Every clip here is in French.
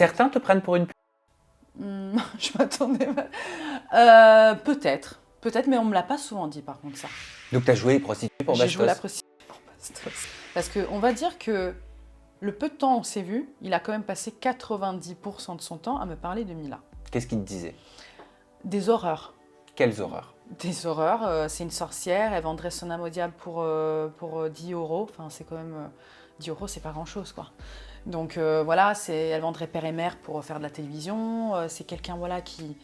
Certains te prennent pour une pute. Je m'attendais mal. Peut-être, mais on me l'a pas souvent dit par contre ça. Donc tu as joué les prostituées pour J'ai Bastos. joué la prostituée pour Bastos. Parce qu'on va dire que le peu de temps où on s'est vu, il a quand même passé 90% de son temps à me parler de Mila. Qu'est-ce qu'il te disait? Des horreurs. Quelles horreurs? Des horreurs. C'est une sorcière, elle vendrait son âme au diable pour 10 euros. Enfin, c'est quand même... 10 euros, c'est pas grand-chose, quoi. Donc voilà, elle vendrait père et mère pour faire de la télévision. C'est quelqu'un qui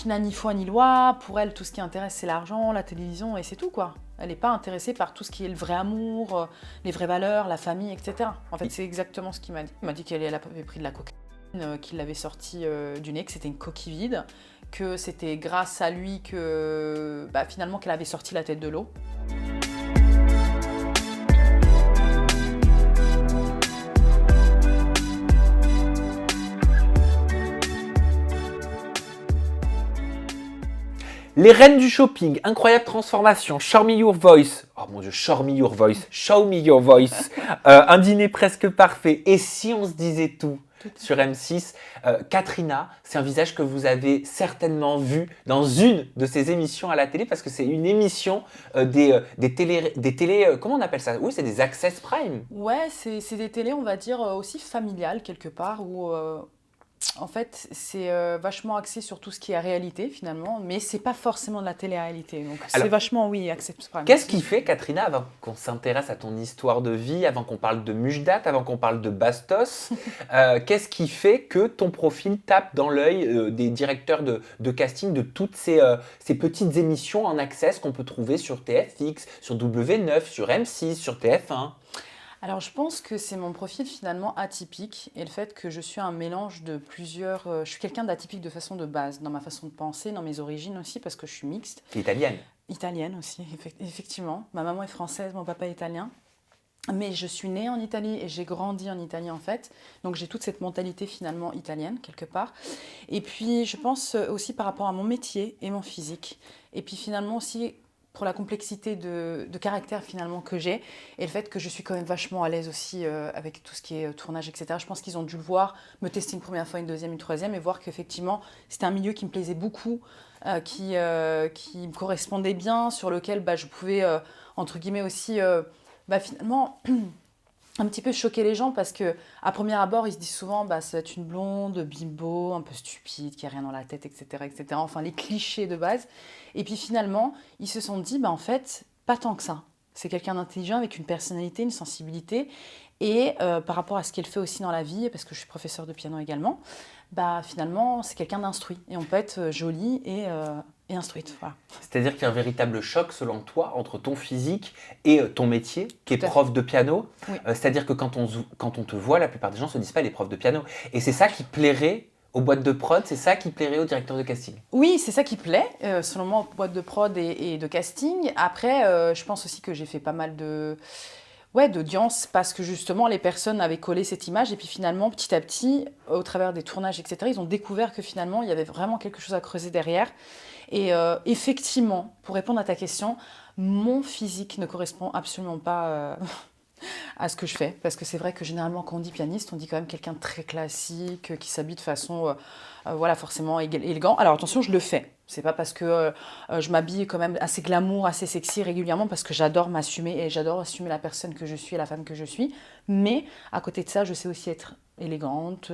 n'a ni foi ni loi. Pour elle, tout ce qui intéresse, c'est l'argent, la télévision, et c'est tout, quoi. Elle n'est pas intéressée par tout ce qui est le vrai amour, les vraies valeurs, la famille, etc. En fait, c'est exactement ce qu'il m'a dit. Il m'a dit qu'elle avait pris de la cocaïne, qu'il l'avait sortie du nez, que c'était une coquille vide, que c'était grâce à lui que finalement qu'elle avait sorti la tête de l'eau. Les reines du shopping, incroyable transformation, show me your voice. Oh mon Dieu, show me your voice, show me your voice. Un dîner presque parfait. Et si on se disait tout sur M6, Katrina, c'est un visage que vous avez certainement vu dans une de ces émissions à la télé, parce que c'est une émission des télés, comment on appelle ça? Oui, c'est des Access Prime. Ouais, c'est des télés, on va dire, aussi familiales quelque part, où en fait, c'est vachement axé sur tout ce qui est réalité finalement, mais c'est pas forcément de la télé-réalité. Donc c'est vachement, oui, Access Prime. Qu'est-ce qui fait, Katrina, avant qu'on s'intéresse à ton histoire de vie, avant qu'on parle de Mujdat, avant qu'on parle de Bastos, qu'est-ce qui fait que ton profil tape dans l'œil des directeurs de casting de toutes ces petites émissions en access qu'on peut trouver sur TFX, sur W9, sur M6, sur TF1? Alors, je pense que c'est mon profil finalement atypique et le fait que je suis un mélange de plusieurs... je suis quelqu'un d'atypique de façon de base, dans ma façon de penser, dans mes origines aussi, parce que je suis mixte. T'es italienne? Italienne aussi, effectivement. Ma maman est française, mon papa est italien. Mais je suis née en Italie et j'ai grandi en Italie en fait. Donc j'ai toute cette mentalité finalement italienne quelque part. Et puis je pense aussi par rapport à mon métier et mon physique. Et puis finalement aussi... pour la complexité de caractère finalement que j'ai et le fait que je suis quand même vachement à l'aise aussi avec tout ce qui est tournage, etc. Je pense qu'ils ont dû le voir, me tester une première fois, une deuxième, une troisième et voir qu'effectivement c'était un milieu qui me plaisait beaucoup, qui me correspondait bien, sur lequel je pouvais, entre guillemets aussi, finalement... un petit peu choquer les gens parce que à premier abord ils se disent souvent ça va être une blonde, bimbo, un peu stupide, qui a rien dans la tête, etc., etc. Enfin les clichés de base. Et puis finalement ils se sont dit en fait pas tant que ça. C'est quelqu'un d'intelligent avec une personnalité, une sensibilité et par rapport à ce qu'elle fait aussi dans la vie, parce que je suis professeure de piano également, finalement c'est quelqu'un d'instruit et on peut être jolie et instruite. Voilà. C'est-à-dire qu'il y a un véritable choc, selon toi, entre ton physique et ton métier, qui est prof de piano. Oui. C'est-à-dire que quand on te voit, la plupart des gens ne se disent pas les profs de piano. Et c'est ça qui plairait aux boîtes de prod, c'est ça qui plairait aux directeurs de casting? Oui, c'est ça qui plaît, selon moi, aux boîtes de prod et de casting. Après, je pense aussi que j'ai fait pas mal d'audience parce que justement les personnes avaient collé cette image et puis finalement petit à petit au travers des tournages, etc., ils ont découvert que finalement il y avait vraiment quelque chose à creuser derrière et effectivement, pour répondre à ta question, mon physique ne correspond absolument pas à ce que je fais, parce que c'est vrai que généralement quand on dit pianiste, on dit quand même quelqu'un de très classique, qui s'habille de façon forcément élégant. Alors attention, je le fais. C'est pas parce que je m'habille quand même assez glamour, assez sexy régulièrement, parce que j'adore m'assumer et j'adore assumer la personne que je suis et la femme que je suis. Mais à côté de ça, je sais aussi être élégante,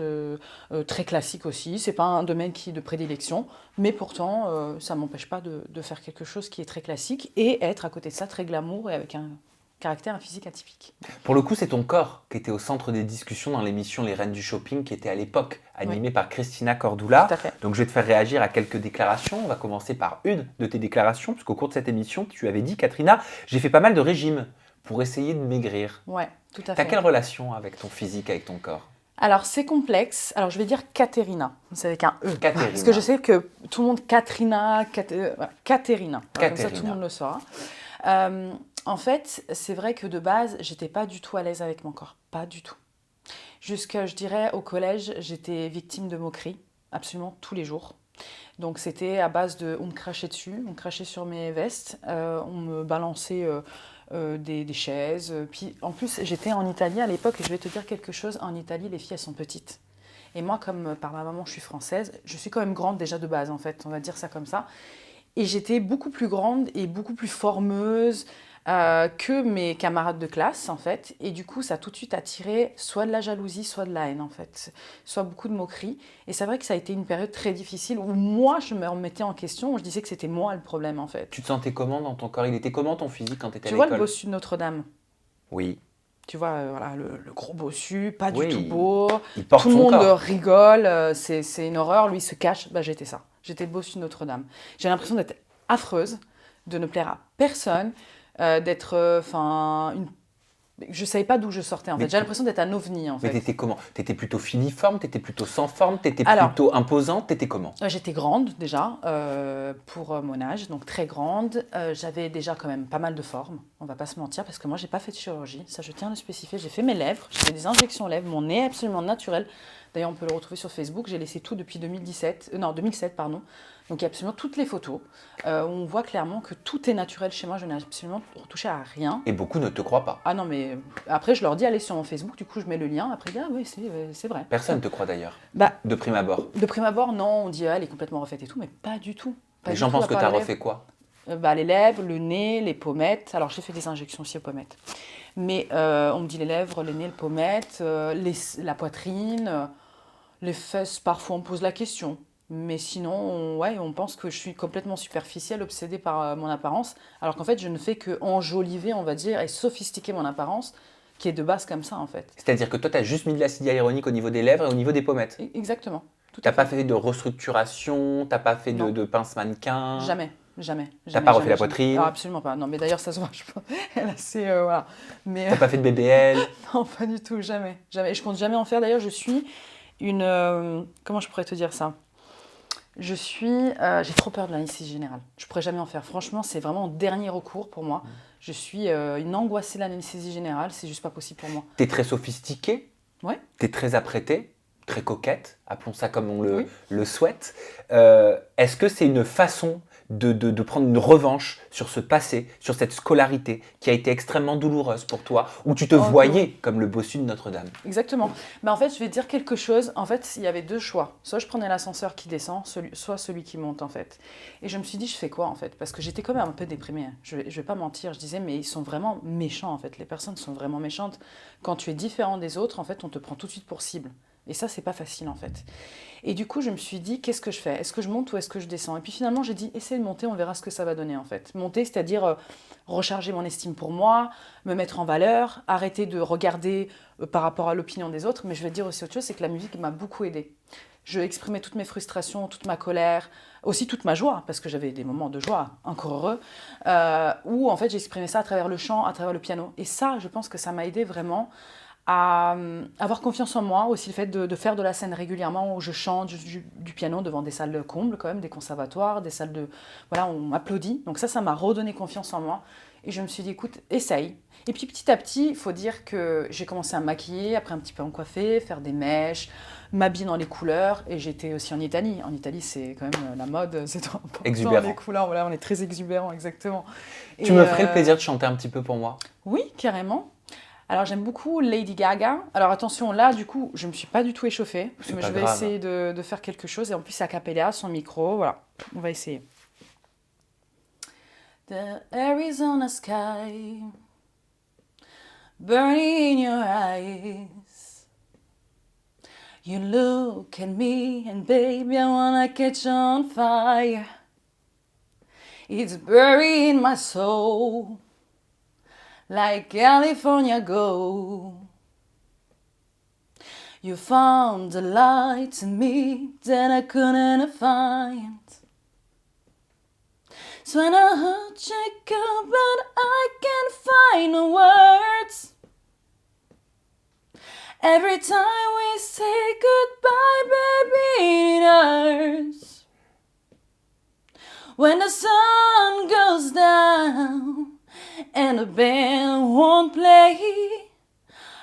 très classique aussi. C'est pas un domaine qui est de prédilection, mais pourtant, ça m'empêche pas de faire quelque chose qui est très classique et être à côté de ça très glamour et avec un caractère, un physique atypique. Pour le coup, c'est ton corps qui était au centre des discussions dans l'émission Les Reines du Shopping, qui était à l'époque animée par Christina Cordula. Tout à fait. Donc je vais te faire réagir à quelques déclarations. On va commencer par une de tes déclarations, puisqu'au cours de cette émission, tu avais dit, Katrina, j'ai fait pas mal de régimes pour essayer de maigrir. Ouais, tout à fait. T'as quelle relation avec ton physique, avec ton corps? Alors, c'est complexe. Alors, je vais dire Katerina. C'est avec un E. Katerina. Parce que je sais que tout le monde, Katrina, Katerina. Comme ça, tout le monde le saura. En fait, c'est vrai que de base, j'étais pas du tout à l'aise avec mon corps. Pas du tout. Jusqu'à, je dirais, au collège, j'étais victime de moqueries, absolument tous les jours. Donc, c'était à base de... On me crachait dessus, on crachait sur mes vestes, on me balançait des chaises. Puis, en plus, j'étais en Italie à l'époque, et je vais te dire quelque chose, en Italie, les filles, elles sont petites. Et moi, comme par ma maman, je suis française, je suis quand même grande déjà de base, en fait, on va dire ça comme ça. Et j'étais beaucoup plus grande et beaucoup plus formeuse que mes camarades de classe, en fait. Et du coup, ça a tout de suite attiré soit de la jalousie, soit de la haine, en fait. Soit beaucoup de moqueries. Et c'est vrai que ça a été une période très difficile où moi, je me remettais en question, où je disais que c'était moi le problème, en fait. Tu te sentais comment dans ton corps? Il était comment ton physique quand tu étais à Tu vois le l'école? bossu de Notre-Dame? Oui. Tu vois, voilà, le gros bossu, pas du Oui, tout beau. il porte Tout le son monde corps. rigole, c'est une horreur. Lui, il se cache. Bah, j'étais ça. J'étais le bossu de Notre-Dame. J'ai l'impression d'être affreuse, de ne plaire à personne, d'être, je savais pas d'où je sortais en Mais fait. J'ai l'impression d'être un ovni en Mais fait. t'étais comment? T'étais plutôt filiforme? T'étais plutôt sans forme? T'étais Alors, plutôt imposante? T'étais comment? J'étais grande déjà pour mon âge, donc très grande. J'avais déjà quand même pas mal de formes, on va pas se mentir, parce que moi j'ai pas fait de chirurgie, ça je tiens à le spécifier. J'ai fait mes lèvres, j'ai fait des injections lèvres, mon nez est absolument naturel. D'ailleurs on peut le retrouver sur Facebook, j'ai laissé tout depuis 2007 pardon. Donc il y a absolument toutes les photos. Où on voit clairement que tout est naturel chez moi, je n'ai absolument retouché à rien. Et beaucoup ne te croient pas. Ah non mais après je leur dis allez sur mon Facebook, du coup je mets le lien, après ils disent ah oui c'est vrai. Personne ne te croit d'ailleurs, Bah de prime abord. de prime abord, non, on dit ah, elle est complètement refaite et tout, mais pas du tout. Pas Les du gens tout, pensent à que part t'as les lèvres. refait quoi? Les lèvres, le nez, les pommettes. Alors j'ai fait des injections aussi aux pommettes. Mais on me dit les lèvres, le nez, les pommettes, la poitrine, les fesses, parfois on me pose la question. Mais sinon, on pense que je suis complètement superficielle, obsédée par mon apparence, alors qu'en fait je ne fais que enjoliver, on va dire, et sophistiquer mon apparence, qui est de base comme ça en fait. C'est-à-dire que toi, t'as juste mis de l'acide hyaluronique au niveau des lèvres et au niveau des pommettes. Exactement. Tout T'as à pas fait. fait de restructuration, t'as pas fait Non. de pince mannequin. Jamais, jamais. T'as Jamais, pas refait jamais, la jamais. poitrine. Ah, absolument pas. Non, mais d'ailleurs, ça se voit, je pense. Elle a assez, voilà. Mais T'as pas fait de BBL. non, pas du tout, jamais. Jamais. Et je compte jamais en faire. D'ailleurs, je suis une... comment je pourrais te dire ça? J'ai trop peur de l'anesthésie générale. Je pourrais jamais en faire. Franchement, c'est vraiment en dernier recours pour moi. Je suis une angoissée de l'anesthésie générale. C'est juste pas possible pour moi. T'es très sophistiquée. Ouais. T'es très apprêtée, très coquette, appelons ça comme on Oui. le souhaite. Est-ce que c'est une façon de prendre une revanche sur ce passé, sur cette scolarité qui a été extrêmement douloureuse pour toi, où tu te Oh, voyais comme le bossu de Notre-Dame? Exactement. Mais en fait, je vais te dire quelque chose. En fait, il y avait deux choix. Soit je prenais l'ascenseur qui descend, soit celui qui monte, en fait. Et je me suis dit, je fais quoi, en fait? Parce que j'étais quand même un peu déprimée. Je vais pas mentir. Je disais, mais ils sont vraiment méchants, en fait. Les personnes sont vraiment méchantes. Quand tu es différent des autres, en fait, on te prend tout de suite pour cible. Et ça, c'est pas facile, en fait. Et du coup, je me suis dit, qu'est-ce que je fais? Est-ce que je monte ou est-ce que je descends? Et puis finalement, j'ai dit, essaye de monter, on verra ce que ça va donner, en fait. Monter, c'est-à-dire recharger mon estime pour moi, me mettre en valeur, arrêter de regarder par rapport à l'opinion des autres. Mais je vais te dire aussi autre chose, c'est que la musique m'a beaucoup aidée. Je exprimais toutes mes frustrations, toute ma colère, aussi toute ma joie, parce que j'avais des moments de joie, encore heureux, où en fait j'exprimais ça à travers le chant, à travers le piano. Et ça, je pense que ça m'a aidé vraiment à avoir confiance en moi, aussi le fait de faire de la scène régulièrement où je chante du piano devant des salles de comble quand même, des conservatoires, des salles de... Voilà, on m'applaudit. Donc ça m'a redonné confiance en moi. Et je me suis dit, écoute, essaye. Et puis petit à petit, il faut dire que j'ai commencé à me maquiller, après un petit peu en coiffer, faire des mèches, m'habiller dans les couleurs. Et j'étais aussi en Italie. En Italie, c'est quand même la mode, c'est trop important. Exubérant. Les couleurs, voilà, on est très exubérant, exactement. Tu me ferais le plaisir de chanter un petit peu pour moi? Oui, carrément. Alors j'aime beaucoup Lady Gaga. Alors attention, là du coup, je me suis pas du tout échauffée. C'est Mais pas je vais grave. essayer de faire quelque chose. Et en plus, c'est a cappella, son micro. Voilà, on va essayer. The Arizona sky burning in your eyes. You look at me and baby, I wanna catch on fire. It's buried in my soul. Like California gold. You found the light in me that I couldn't find. So when I heard you come, but I can't find the words. Every time we say goodbye, baby, it hurts. When the sun goes down and the band won't play,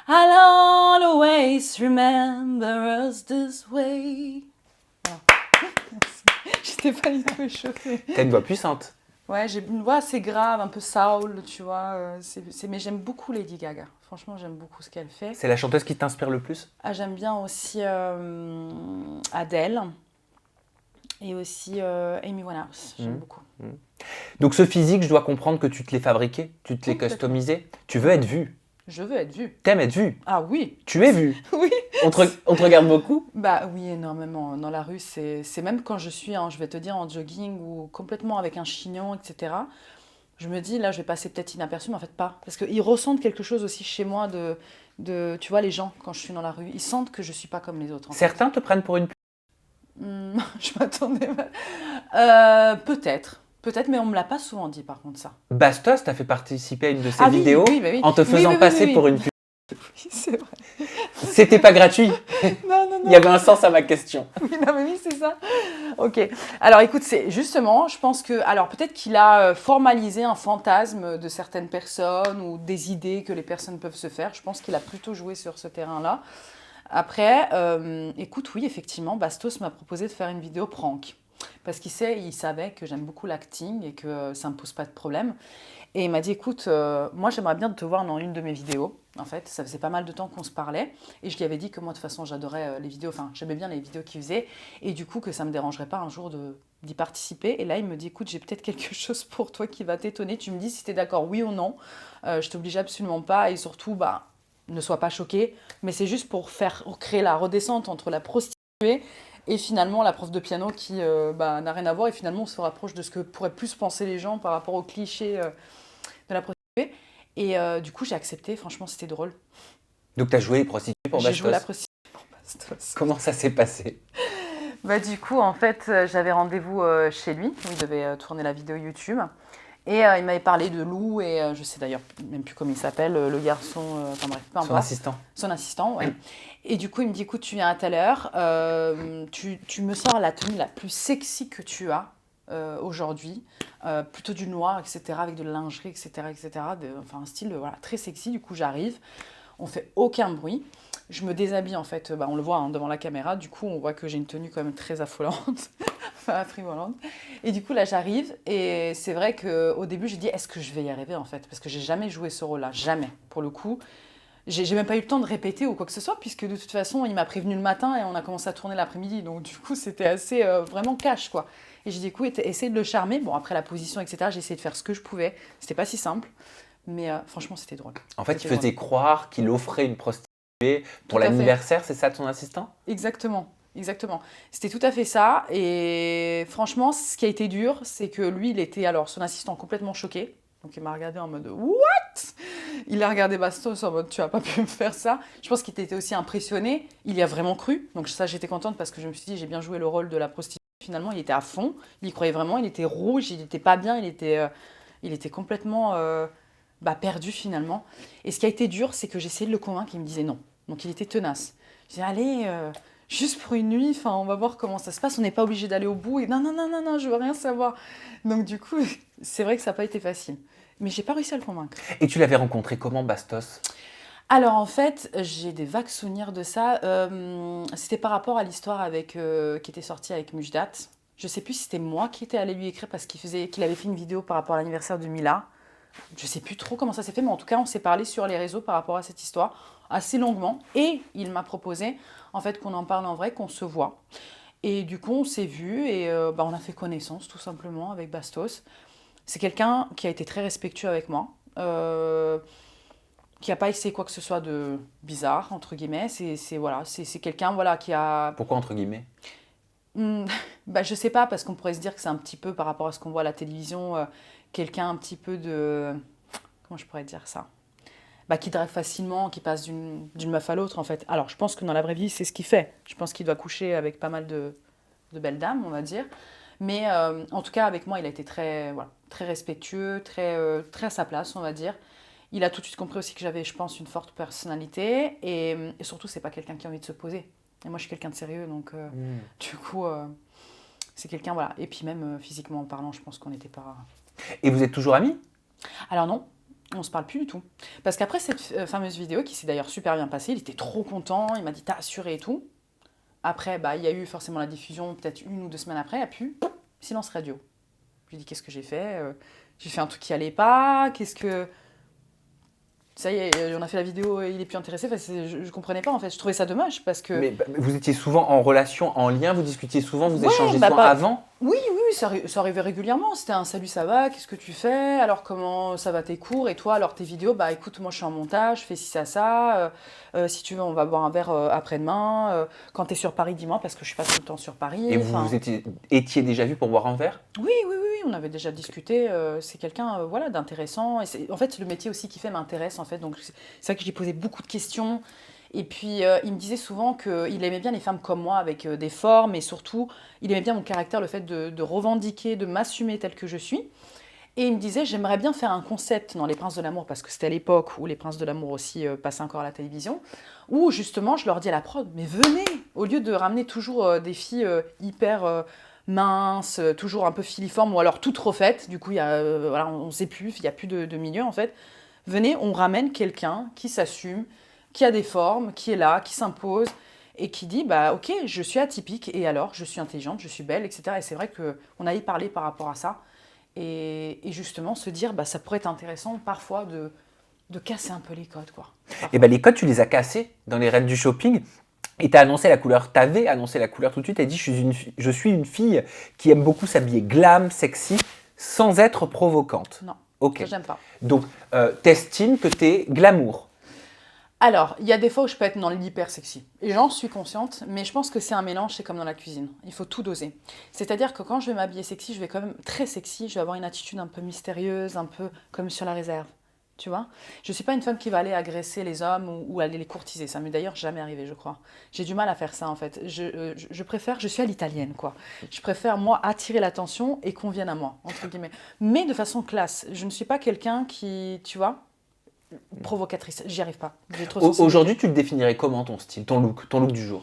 I'll always remember us this way. Voilà. J'étais pas du tout échauffée. T'as une voix puissante. Ouais, j'ai une voix assez grave, un peu soul, tu vois. Mais j'aime beaucoup Lady Gaga. Franchement, j'aime beaucoup ce qu'elle fait. C'est la chanteuse qui t'inspire le plus? Ah, j'aime bien aussi Adele et aussi Amy Winehouse. J'aime Mhm. beaucoup. Mhm. Donc ce physique, je dois comprendre que tu te l'es fabriqué, tu te l'es Complètement. customisé. Tu veux être vu. Je veux être vue. T'aimes être vu. Ah oui, Tu es vu. oui. On te regarde beaucoup? Bah oui, énormément. Dans la rue, c'est même quand je suis, je vais te dire, en jogging ou complètement avec un chignon, etc. Je me dis, là, je vais passer peut-être inaperçu, mais en fait pas. Parce qu'ils ressentent quelque chose aussi chez moi tu vois, les gens, quand je suis dans la rue, ils sentent que je suis pas comme les autres, en fait. Certains te prennent pour une pute. Je m'attendais pas. Peut-être. Peut-être, mais on me l'a pas souvent dit, par contre, ça. Bastos t'a fait participer à une de ses Ah oui, vidéos oui, bah oui. en te Oui, faisant oui, oui, passer oui, pour oui. une pute. Oui, c'est vrai. C'était pas gratuit. Non, non, Il y non. avait un sens à ma question. Oui, non, mais oui, c'est ça. Ok. Alors, écoute, c'est justement, je pense que, alors peut-être qu'il a formalisé un fantasme de certaines personnes ou des idées que les personnes peuvent se faire. Je pense qu'il a plutôt joué sur ce terrain-là. Après, écoute, oui, effectivement, Bastos m'a proposé de faire une vidéo prank. Parce il savait que j'aime beaucoup l'acting et que ça ne me pose pas de problème. Et il m'a dit, écoute, moi j'aimerais bien te voir dans une de mes vidéos. En fait, ça faisait pas mal de temps qu'on se parlait. Et je lui avais dit que moi, de toute façon, j'adorais les vidéos, enfin, j'aimais bien les vidéos qu'il faisait. Et du coup, que ça me dérangerait pas un jour d'y participer. Et là, il me dit, écoute, j'ai peut-être quelque chose pour toi qui va t'étonner. Tu me dis si tu es d'accord, oui ou non. Je t'oblige absolument pas. Et surtout, bah, ne sois pas choqué. Mais c'est juste pour créer la redescente entre la prostituée et finalement la prof de piano qui n'a rien à voir. Et finalement, on se rapproche de ce que pourraient plus penser les gens par rapport aux clichés de la prostituée. Et du coup, j'ai accepté. Franchement, c'était drôle. Donc t'as joué les prostituées pour J'ai joué la Bastos. prostituée pour Bastos. Comment ça s'est passé? Bah, du coup, en fait, j'avais rendez-vous chez lui. Où il devait tourner la vidéo YouTube. Et il m'avait parlé de Lou. Et je sais d'ailleurs même plus comment il s'appelle, le garçon. Enfin bref, peu Son importe. assistant. Son assistant, ouais. Et du coup, il me dit, écoute, tu viens à telle heure. Tu me sors la tenue la plus sexy que tu as. Aujourd'hui, plutôt du noir, etc., avec de la lingerie, etc., etc., enfin un style voilà, très sexy. Du coup, j'arrive, on fait aucun bruit. Je me déshabille en fait, on le voit devant la caméra. Du coup, on voit que j'ai une tenue quand même très affolante, enfin frivolante. Et du coup, là, j'arrive et c'est vrai qu'au début, j'ai dit est-ce que je vais y arriver en fait? Parce que j'ai jamais joué ce rôle-là, jamais. Pour le coup, j'ai même pas eu le temps de répéter ou quoi que ce soit, puisque de toute façon, il m'a prévenu le matin et on a commencé à tourner l'après-midi. Donc, du coup, c'était assez vraiment cash, quoi. Et j'ai dit, écoute, essaye de le charmer. Bon, après la position, etc., j'ai essayé de faire ce que je pouvais. C'était pas si simple, mais franchement, c'était drôle. En fait, il C'était drôle. faisait croire qu'il offrait une prostituée pour Tout à fait. l'anniversaire, c'est ça de ton assistant? Exactement. Exactement. C'était tout à fait ça. Et franchement, ce qui a été dur, c'est que lui, il était, alors, son assistant complètement choqué. Donc, il m'a regardé en mode, what? Il a regardé Bastos en mode tu vas pas pu me faire ça. Je pense qu'il était aussi impressionné. Il y a vraiment cru. Donc ça j'étais contente parce que je me suis dit j'ai bien joué le rôle de la prostituée. Finalement il était à fond. Il y croyait vraiment. Il était rouge. Il était pas bien. Il était complètement perdu finalement. Et ce qui a été dur c'est que j'ai essayé de le convaincre. Il me disait non. Donc il était tenace. J'ai dit allez. Juste pour une nuit, enfin, on va voir comment ça se passe. On n'est pas obligé d'aller au bout. Et non, non, non, non, non, je veux rien savoir. Donc du coup, c'est vrai que ça n'a pas été facile. Mais j'ai pas réussi à le convaincre. Et tu l'avais rencontré comment, Bastos? Alors en fait, j'ai des vagues souvenirs de ça. C'était par rapport à l'histoire qui était sortie avec Mujdat. Je sais plus si c'était moi qui étais allée lui écrire parce qu'il avait fait une vidéo par rapport à l'anniversaire de Mila. Je sais plus trop comment ça s'est fait, mais en tout cas, on s'est parlé sur les réseaux par rapport à cette histoire assez longuement. Et il m'a proposé en fait qu'on en parle en vrai, qu'on se voit. Et du coup, on s'est vu et on a fait connaissance tout simplement avec Bastos. C'est quelqu'un qui a été très respectueux avec moi. Qui n'a pas essayé quoi que ce soit de bizarre, entre guillemets. C'est quelqu'un voilà, qui a... Pourquoi entre guillemets? Je sais pas, parce qu'on pourrait se dire que c'est un petit peu, par rapport à ce qu'on voit à la télévision, quelqu'un un petit peu de... Comment je pourrais dire ça? Qui drague facilement, qui passe d'une meuf à l'autre, en fait. Alors, je pense que dans la vraie vie, c'est ce qu'il fait. Je pense qu'il doit coucher avec pas mal de belles dames, on va dire. Mais en tout cas, avec moi, il a été très respectueux, très à sa place, on va dire. Il a tout de suite compris aussi que j'avais, je pense, une forte personnalité. Et surtout, c'est pas quelqu'un qui a envie de se poser. Et moi, je suis quelqu'un de sérieux, donc du coup, c'est quelqu'un, voilà. Et puis même physiquement en parlant, je pense qu'on n'était pas... Et vous êtes toujours amis? Alors non, on se parle plus du tout. Parce qu'après cette fameuse vidéo, qui s'est d'ailleurs super bien passée, il était trop content, il m'a dit t'as assuré et tout. Après, il y a eu forcément la diffusion, peut-être 1 ou 2 semaines après, et puis, silence radio. lui dis, qu'est-ce que j'ai fait? J'ai fait un truc qui allait pas, qu'est-ce que... Ça y est, on a fait la vidéo, il est plus intéressé. Enfin, je comprenais pas en fait. Je trouvais ça dommage parce que. Mais vous étiez souvent en relation, en lien, vous discutiez souvent, vous Ouais, échangez bah, souvent pas- avant? Oui, ça arrivait régulièrement. C'était un salut, ça va, qu'est-ce que tu fais? Alors comment ça va tes cours? Et toi, alors tes vidéos? Bah écoute, moi je suis en montage, je fais ci, ça. Si tu veux, on va boire un verre après-demain. Quand t'es sur Paris, dis-moi parce que je suis pas tout le temps sur Paris. Et Enfin, vous étiez déjà vu pour boire un verre? oui, on avait déjà discuté. C'est quelqu'un voilà, d'intéressant. Et en fait, le métier aussi qu'il fait m'intéresse en fait. Donc c'est vrai que j'ai posé beaucoup de questions. Et puis, il me disait souvent qu'il aimait bien les femmes comme moi, avec des formes, et surtout, il aimait bien mon caractère, le fait de revendiquer, de m'assumer telle que je suis. Et il me disait, j'aimerais bien faire un concept dans Les Princes de l'amour, parce que c'était à l'époque où Les Princes de l'amour aussi passaient encore à la télévision, où justement, je leur dis à la prod, mais venez, au lieu de ramener toujours des filles hyper minces, toujours un peu filiformes, ou alors toutes refaites, du coup, voilà, on ne sait plus, il n'y a plus de milieu en fait. Venez, on ramène quelqu'un qui s'assume, qui a des formes, qui est là, qui s'impose et qui dit bah ok, je suis atypique et alors je suis intelligente, je suis belle, etc. Et c'est vrai qu'on a y parlé par rapport à ça et justement se dire bah ça pourrait être intéressant parfois de casser un peu les codes quoi. Et ben les codes, tu les as cassés dans les reines du shopping. Et t'avais annoncé la couleur tout de suite. T'as dit je suis une fille qui aime beaucoup s'habiller glam, sexy, sans être provocante. Non, Ok. ça j'aime pas. Donc, t'estimes que t'es glamour. Alors, il y a des fois où je peux être dans l'hyper sexy. Et j'en suis consciente, mais je pense que c'est un mélange, c'est comme dans la cuisine. Il faut tout doser. C'est-à-dire que quand je vais m'habiller sexy, je vais quand même très sexy, je vais avoir une attitude un peu mystérieuse, un peu comme sur la réserve. Tu vois? Je ne suis pas une femme qui va aller agresser les hommes ou aller les courtiser. Ça m'est d'ailleurs jamais arrivé, je crois. J'ai du mal à faire ça, en fait. Je préfère, je suis à l'italienne, quoi. Je préfère, moi, attirer l'attention et qu'on vienne à moi, entre guillemets. Mais de façon classe. Je ne suis pas quelqu'un qui, tu vois, provocatrice. J'y arrive pas. J'ai trop de sensibilité. Aujourd'hui, tu le définirais comment ton style, ton look du jour?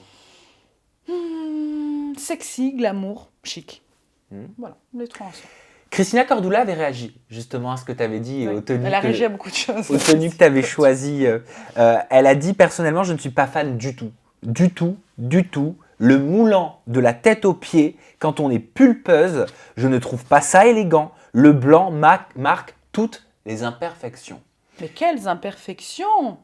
Sexy, glamour, chic. Hmm. Voilà, les trois ensemble. Christina Cordula avait réagi justement à ce que tu avais dit et Oui. aux tenues Elle a que, réagi à beaucoup de choses. aux tenues que tu avais choisies. Elle a dit personnellement, je ne suis pas fan du tout. Du tout, du tout. Le moulant de la tête aux pieds, quand on est pulpeuse, je ne trouve pas ça élégant. Le blanc marque toutes les imperfections. Mais quelles imperfections!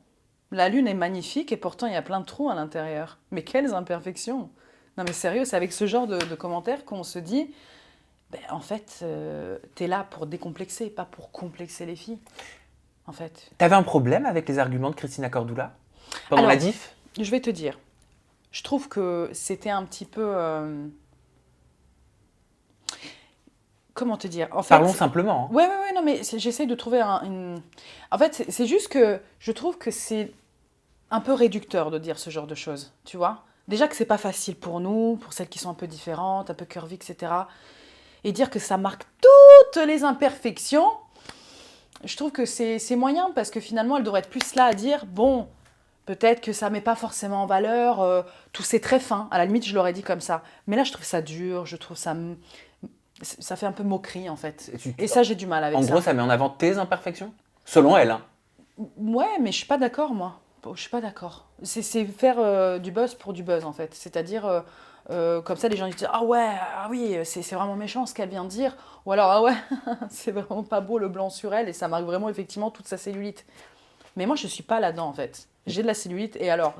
La lune est magnifique et pourtant il y a plein de trous à l'intérieur. Mais quelles imperfections! Non mais sérieux, c'est avec ce genre de commentaires qu'on se dit, ben, en fait, t'es là pour décomplexer, pas pour complexer les filles. En fait. T'avais un problème avec les arguments de Christina Cordula pendant Alors, la diff? Je vais te dire, je trouve que c'était un petit peu... comment te dire? En fait, Parlons simplement. Hein. Ouais, non, mais j'essaye de trouver une... En fait, c'est juste que je trouve que c'est un peu réducteur de dire ce genre de choses, tu vois? Déjà que c'est pas facile pour nous, pour celles qui sont un peu différentes, un peu curvy, etc. Et dire que ça marque toutes les imperfections, je trouve que c'est moyen parce que finalement, elle devrait être plus là à dire, bon, peut-être que ça met pas forcément en valeur, tout c'est très fin. À la limite, je l'aurais dit comme ça. Mais là, je trouve ça dur, je trouve ça fait un peu moquerie en fait. Et ça, j'ai du mal avec En ça. gros, ça met en avant tes imperfections? Selon elle. Hein. Ouais, mais je suis pas d'accord, moi. Je suis pas d'accord. C'est faire du buzz pour du buzz, en fait. C'est-à-dire, comme ça, les gens ils disent ah ouais, ah oui, c'est vraiment méchant ce qu'elle vient de dire. Ou alors, ah ouais, c'est vraiment pas beau le blanc sur elle et ça marque vraiment effectivement toute sa cellulite. Mais moi, je suis pas là-dedans, en fait. J'ai de la cellulite et alors,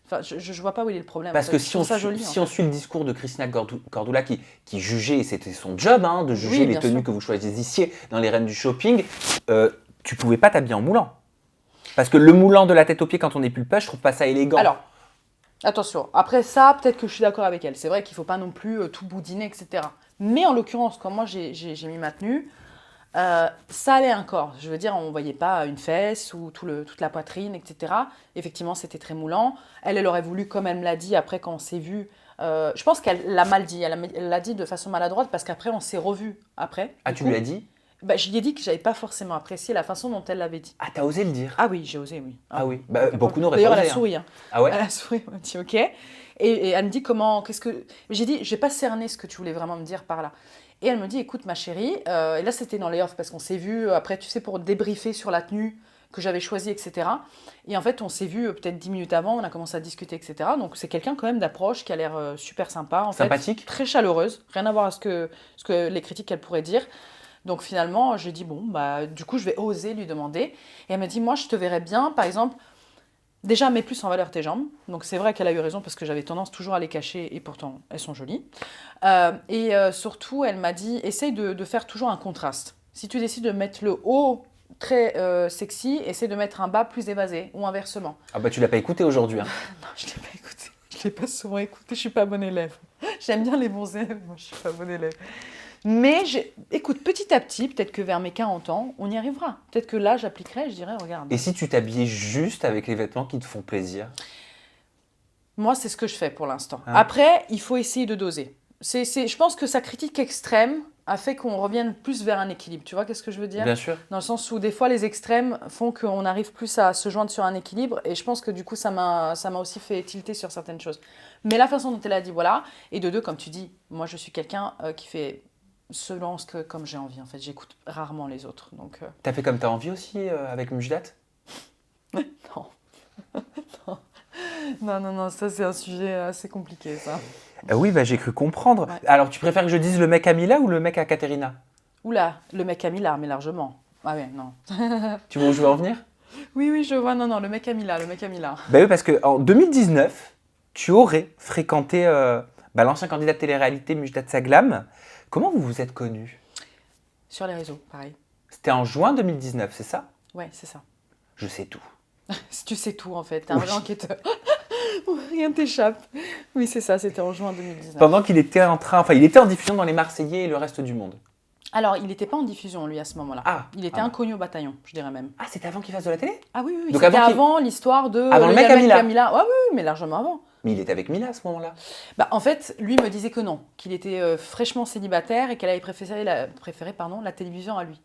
enfin, je vois pas où il est le problème. Parce en que fait. si on suit le discours de Christina Cordula qui jugeait, c'était son job, hein, de juger Oui, les bien tenues sûr. que vous choisissiez dans les reines du shopping, tu pouvais pas t'habiller en moulant. Parce que le moulant de la tête aux pieds quand on est pulpeuse, je trouve pas ça élégant. Alors, attention, après ça, peut-être que je suis d'accord avec elle. C'est vrai qu'il ne faut pas non plus tout boudiner, etc. Mais en l'occurrence, quand moi j'ai mis ma tenue, ça allait un corps. Je veux dire, on ne voyait pas une fesse ou toute la poitrine, etc. Effectivement, c'était très moulant. Elle aurait voulu, comme elle me l'a dit après quand on s'est vu, je pense qu'elle l'a mal dit. Elle l'a dit de façon maladroite parce qu'après, on s'est revus après. Ah, Du tu coup, lui as dit? bah, je lui ai dit que j'avais pas forcément apprécié la façon dont elle l'avait dit. Ah, t'as osé le dire? Ah oui, j'ai osé, oui. Ah oui, bah, beaucoup n'auraient D'ailleurs, pas elle osé. a souri. Hein. Ah ouais? Elle a souri, elle m'a dit ok. Et elle me dit qu'est-ce que... J'ai dit, j'ai pas cerné ce que tu voulais vraiment me dire par là. Et elle me dit, écoute ma chérie, et là c'était dans les off parce qu'on s'est vu après, tu sais, pour débriefer sur la tenue, que j'avais choisi, etc. Et en fait, on s'est vu peut-être 10 minutes avant, on a commencé à discuter, etc. Donc, c'est quelqu'un quand même d'approche qui a l'air super sympa, en fait. Sympathique. Très chaleureuse, rien à voir à ce que les critiques qu'elle pourrait dire. Donc, finalement, j'ai dit, bon, bah, du coup, je vais oser lui demander. Et elle m'a dit, moi, je te verrais bien, par exemple, déjà, mets plus en valeur tes jambes. Donc, c'est vrai qu'elle a eu raison parce que j'avais tendance toujours à les cacher et pourtant, elles sont jolies. Surtout, elle m'a dit, essaye de faire toujours un contraste. Si tu décides de mettre le haut très sexy, essaie de mettre un bas plus évasé ou inversement. Ah bah tu l'as pas écouté aujourd'hui. Hein. Non, je l'ai pas écouté. Je l'ai pas souvent écouté. Je suis pas bonne élève. J'aime bien les bons élèves. Moi, je suis pas bonne élève. Mais écoute, petit à petit, peut-être que vers mes 40 ans, on y arrivera. Peut-être que là, j'appliquerai, je dirais, regarde. Et si tu t'habillais juste avec les vêtements qui te font plaisir? Moi, c'est ce que je fais pour l'instant. Hein? Après, il faut essayer de doser. Je pense que sa critique extrême a fait qu'on revienne plus vers un équilibre. Tu vois, qu'est-ce que je veux dire? Bien sûr. Dans le sens où des fois, les extrêmes font qu'on arrive plus à se joindre sur un équilibre. Et je pense que du coup, ça m'a aussi fait tilter sur certaines choses. Mais la façon dont elle a dit, voilà. Et de deux, comme tu dis, moi, je suis quelqu'un qui fait selon ce que, comme j'ai envie. En fait, j'écoute rarement les autres. Donc, T'as fait comme t'as envie aussi avec Mujdat? non. Non, ça, c'est un sujet assez compliqué, ça. Oui, bah j'ai cru comprendre. Ouais. Alors, tu préfères que je dise le mec à Mila ou le mec à Katerina? Oula, le mec a mis là, mais largement. Ah ouais, non. Tu vois où je veux en venir? Oui, je vois. Non, le mec a mis là, le mec a mis là. Bah oui, parce qu'en 2019, tu aurais fréquenté l'ancien candidat de télé-réalité Mujdat Saglam. Comment vous vous êtes connus? Sur les réseaux, pareil. C'était en juin 2019, c'est ça? Ouais, c'est ça. Je sais tout. Tu sais tout, en fait. T'es un vrai Oui. enquêteur. Rien t'échappe. Oui, c'est ça, c'était en juin 2019. Pendant qu'il était il était en diffusion dans les Marseillais et le reste du monde. Alors, il n'était pas en diffusion, lui, à ce moment-là. Ah, Il était inconnu au bataillon, je dirais même. Ah, c'était avant qu'il fasse de la télé? Ah oui, Donc c'était avant avant l'histoire de... Avant le mec à Mila. Ouais, oui, mais largement avant. Mais il était avec Mila à ce moment-là. Bah, en fait, lui me disait que non, qu'il était fraîchement célibataire et qu'elle avait préféré la télévision à lui.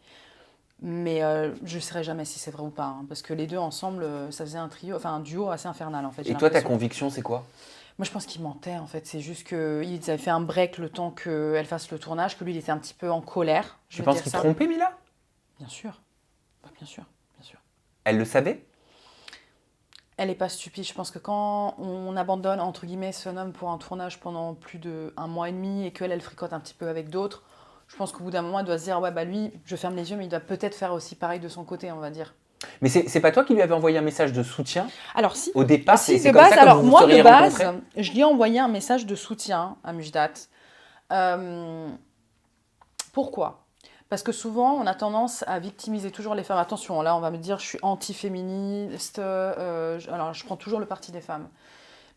Mais je ne saurais jamais si c'est vrai ou pas, hein, parce que les deux ensemble, ça faisait un duo assez infernal en fait. j'ai Et toi, ta l'impression. conviction, c'est quoi? Moi, je pense qu'il mentait en fait. C'est juste qu'ils avaient fait un break le temps qu'elle fasse le tournage, que lui, il était un petit peu en colère. Je Tu vais penses dire qu'il ça. trompait Mila? Bien sûr. Bah, bien sûr. Elle le savait? Elle n'est pas stupide. Je pense que quand on abandonne, entre guillemets, son homme pour un tournage pendant plus d'1 mois et demi et qu'elle fricote un petit peu avec d'autres, je pense qu'au bout d'un moment, elle doit se dire, ouais, bah lui, je ferme les yeux, mais il doit peut-être faire aussi pareil de son côté, on va dire. Mais c'est pas toi qui lui avais envoyé un message de soutien Alors si, au départ? si, C'est de comme base, ça que alors vous vous moi seriez de base, rencontrés? je lui ai envoyé un message de soutien à Mujdat. Pourquoi? Parce que souvent, on a tendance à victimiser toujours les femmes. Attention, là, on va me dire, je suis anti-féministe, alors je prends toujours le parti des femmes.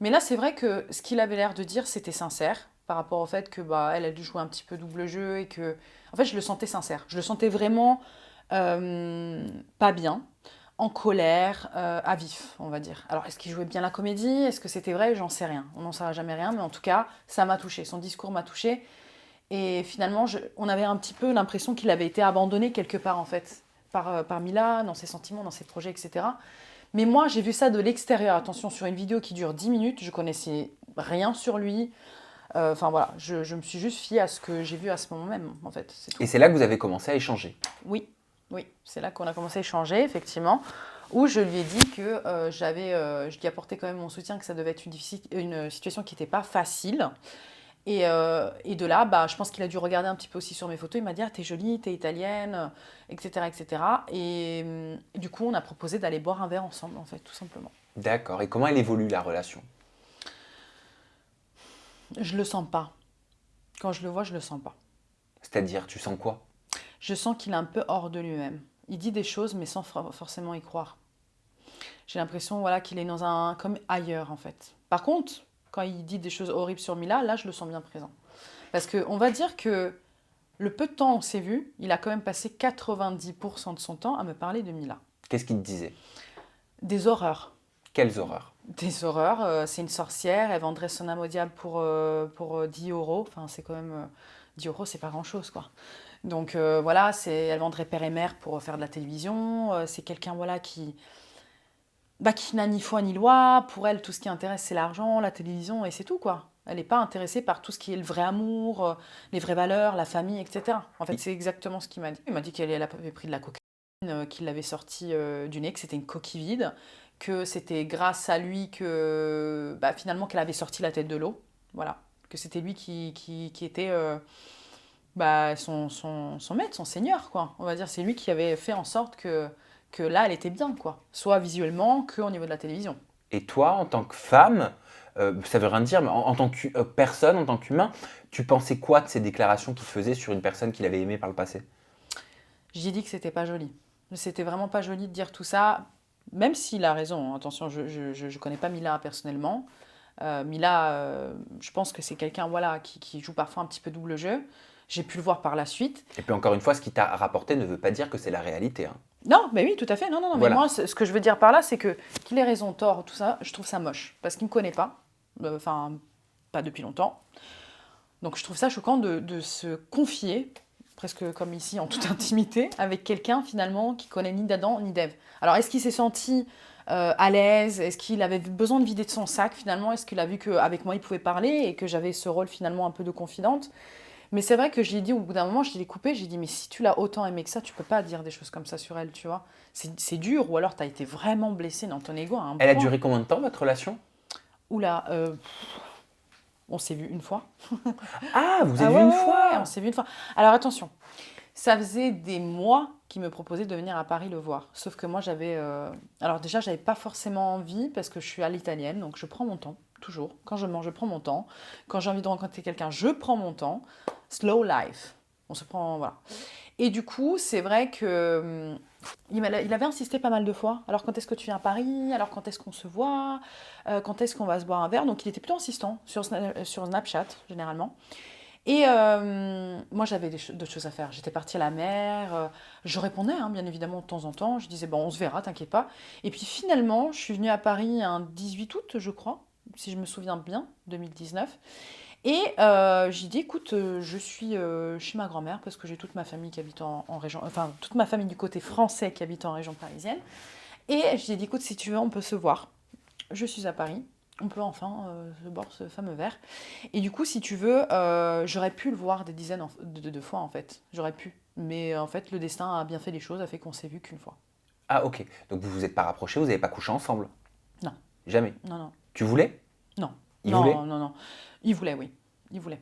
Mais là, c'est vrai que ce qu'il avait l'air de dire, c'était sincère, par rapport au fait que elle a dû jouer un petit peu double jeu et que... En fait, je le sentais sincère. Je le sentais vraiment pas bien, en colère, à vif, on va dire. Alors, est-ce qu'il jouait bien la comédie? Est-ce que c'était vrai? J'en sais rien. On n'en saura jamais rien, mais en tout cas, ça m'a touchée. Son discours m'a touchée. Et finalement, on avait un petit peu l'impression qu'il avait été abandonné quelque part, en fait, par Mila, dans ses sentiments, dans ses projets, etc. Mais moi, j'ai vu ça de l'extérieur. Attention, sur une vidéo qui dure 10 minutes, je connaissais rien sur lui. Enfin voilà, je me suis juste fiée à ce que j'ai vu à ce moment même, en fait. C'est tout. Et c'est là que vous avez commencé à échanger. Oui, c'est là qu'on a commencé à échanger, effectivement, où je lui ai dit que je lui apportais quand même mon soutien, que ça devait être une situation qui n'était pas facile. Et de là, je pense qu'il a dû regarder un petit peu aussi sur mes photos. Il m'a dit, ah, t'es jolie, t'es italienne, etc., etc. Et du coup, on a proposé d'aller boire un verre ensemble, en fait, tout simplement. D'accord. Et comment elle évolue, la relation? Je le sens pas. Quand je le vois, je le sens pas. C'est-à-dire, tu sens quoi? Je sens qu'il est un peu hors de lui-même. Il dit des choses, mais sans forcément y croire. J'ai l'impression, voilà, qu'il est comme ailleurs, en fait. Par contre, quand il dit des choses horribles sur Mila, là, je le sens bien présent. Parce qu'on va dire que le peu de temps où on s'est vu, il a quand même passé 90% de son temps à me parler de Mila. Qu'est-ce qu'il te disait? Des horreurs. Quelles horreurs? Des horreurs. C'est une sorcière, elle vendrait son âme au diable pour 10 euros. Enfin, c'est quand même... 10 euros, c'est pas grand-chose, quoi. Donc voilà, elle vendrait père et mère pour faire de la télévision. C'est quelqu'un, voilà, qui n'a ni foi ni loi. Pour elle, tout ce qui intéresse, c'est l'argent, la télévision, et c'est tout, quoi. Elle n'est pas intéressée par tout ce qui est le vrai amour, les vraies valeurs, la famille, etc. En fait, c'est exactement ce qu'il m'a dit. Il m'a dit qu'elle avait pris de la cocaïne, qui l'avait sorti du nez, que c'était une coquille vide, que c'était grâce à lui que finalement qu'elle avait sorti la tête de l'eau. Voilà. Que c'était lui qui était son maître, son seigneur, quoi. On va dire, c'est lui qui avait fait en sorte que là, elle était bien, quoi. Soit visuellement qu'au niveau de la télévision. Et toi, en tant que femme, ça veut rien dire, mais en tant que personne, en tant qu'humain, tu pensais quoi de ces déclarations qu'il faisait sur une personne qu'il avait aimée par le passé? J'ai dit que c'était pas joli. C'était vraiment pas joli de dire tout ça, même s'il a raison. Attention, je connais pas Mila personnellement. Mila, je pense que c'est quelqu'un voilà, qui joue parfois un petit peu double jeu. J'ai pu le voir par la suite. Et puis encore une fois, ce qu'il t'a rapporté ne veut pas dire que c'est la réalité. Hein. Non, mais oui, tout à fait. Non, Voilà. mais moi, ce que je veux dire par là, c'est que qu'il ait raison, tort, tout ça, je trouve ça moche. Parce qu'il ne me connaît pas. Enfin, pas depuis longtemps. Donc je trouve ça choquant de se confier, presque comme ici, en toute intimité, avec quelqu'un finalement qui connaît ni d'Adam ni d'Ève. Alors est-ce qu'il s'est senti à l'aise? Est-ce qu'il avait besoin de vider de son sac finalement? Est-ce qu'il a vu qu'avec moi il pouvait parler et que j'avais ce rôle finalement un peu de confidente? Mais c'est vrai que je lui ai dit au bout d'un moment, je l'ai coupé, j'ai dit mais si tu l'as autant aimé que ça, tu peux pas dire des choses comme ça sur elle, tu vois. C'est dur, ou alors tu as été vraiment blessée dans ton ego à un Elle a point. duré combien de temps, votre relation? Oula, on s'est vu une fois. Ah, vous Ah avez vu ouais, une ouais, fois? ouais, on s'est vu une fois. Alors attention, ça faisait des mois qu'il me proposait de venir à Paris le voir. Sauf que moi, j'avais... Alors déjà, j'avais pas forcément envie parce que je suis à l'italienne, donc je prends mon temps, toujours. Quand je mange, je prends mon temps. Quand j'ai envie de rencontrer quelqu'un, je prends mon temps. Slow life. On se prend... Voilà. Et du coup, c'est vrai que... il avait insisté pas mal de fois. Alors quand est-ce que tu viens à Paris? Alors quand est-ce qu'on se voit? Quand est-ce qu'on va se boire un verre? Donc il était plutôt insistant sur Snapchat, généralement. Et moi, j'avais d'autres choses à faire. J'étais partie à la mer. Je répondais, hein, bien évidemment, de temps en temps. Je disais, bon, on se verra, t'inquiète pas. Et puis finalement, je suis venue à Paris un 18 août, je crois, si je me souviens bien, 2019. Et j'ai dit, écoute, je suis chez ma grand-mère parce que j'ai toute ma famille qui habite en région, enfin, toute ma famille du côté français qui habite en région parisienne. Et je lui ai dit, écoute, si tu veux, on peut se voir. Je suis à Paris. On peut enfin se boire ce fameux verre. Et du coup, si tu veux, j'aurais pu le voir des dizaines de fois, en fait. J'aurais pu. Mais en fait, le destin a bien fait les choses, a fait qu'on s'est vu qu'une fois. Ah, ok. Donc vous vous êtes pas rapprochés, vous n'avez pas couché ensemble? Non. Jamais? Non, non. Tu voulais? Non. Il non, voulait? non, non. Il voulait, oui. Il voulait.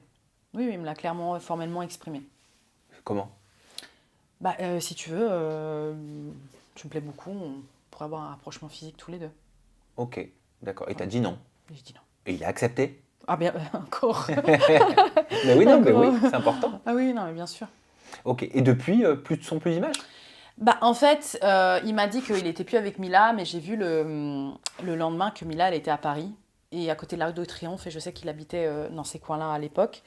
Oui, oui, il me l'a clairement, formellement exprimé. Comment? Si tu veux, tu me plais beaucoup, on pourrait avoir un rapprochement physique tous les deux. Ok, d'accord. Et t'as dit non? Et je dis non. Et il a accepté? Ah bien, encore. Mais oui, non, mais oui, D'accord. c'est important. Ah oui, non, mais bien sûr. Ok. Et depuis, plus de son, plus d'image? En fait, il m'a dit qu'il était plus avec Mila, mais j'ai vu le lendemain que Mila, elle était à Paris, et à côté de l'Arc de Triomphe, et je sais qu'il habitait dans ces coins-là à l'époque.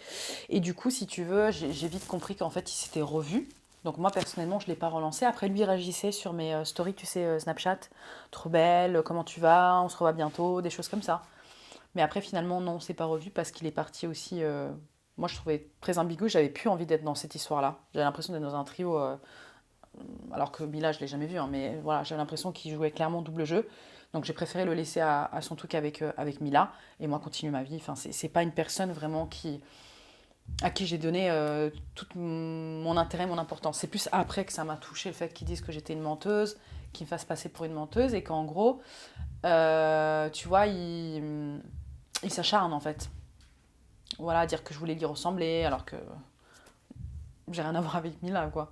Et du coup, si tu veux, j'ai vite compris qu'en fait, ils s'étaient revus. Donc moi, personnellement, je ne l'ai pas relancé. Après, lui, il réagissait sur mes stories, tu sais, Snapchat. Trop belle, comment tu vas? On se revoit bientôt, des choses comme ça. Mais après, finalement, non, on ne s'est pas revus parce qu'il est parti aussi... Moi, je trouvais très ambigu, j'avais plus envie d'être dans cette histoire-là. J'avais l'impression d'être dans un trio... alors que Mila, je ne l'ai jamais vu, hein, mais voilà, j'avais l'impression qu'il jouait clairement double jeu. Donc j'ai préféré le laisser à son truc avec Mila et moi continuer ma vie. Enfin, c'est pas une personne vraiment à qui j'ai donné tout mon intérêt, mon importance. C'est plus après que ça m'a touché le fait qu'ils disent que j'étais une menteuse, qu'ils me fassent passer pour une menteuse et qu'en gros, tu vois, ils s'acharnent en fait. Voilà, à dire que je voulais lui ressembler alors que j'ai rien à voir avec Mila, quoi.